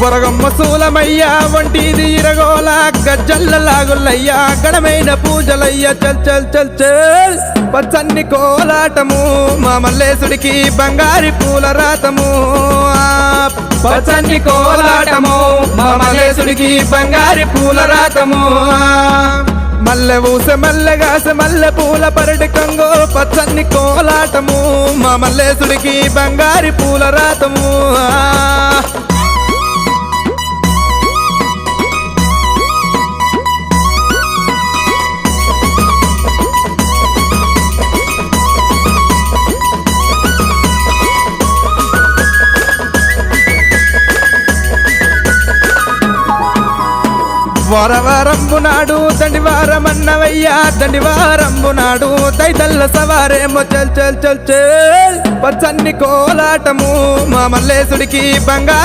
వరగమ్మ సూలమయ్య వంటిది ఇరగోల గజ్జల్ల లాగులయ్యా గణమైన పూజలయ్య చల్ చల్ చల్ చల్ పచ్చన్ని కోలాటము మా మల్లేశుడికి బంగారి పూల రాతము పచ్చన్ని కోలాటము మా మల్లేశుడికి బంగారి పూల రాతము మల్లె ఊసె మల్లెగాస మల్లె పూల పరటి కంగో పచ్చన్ని కోలాటము మా మల్లేశుడికి బంగారి పూల రాతము వారవారంబు నాడు దండివారమన్నవయ్యా దండివారంబు నాడు దైతల్ల సవారేమో చల్ చల్ చల్ చల్ పచ్చన్ని కోలాటము మా మల్లేశుడికి బంగారు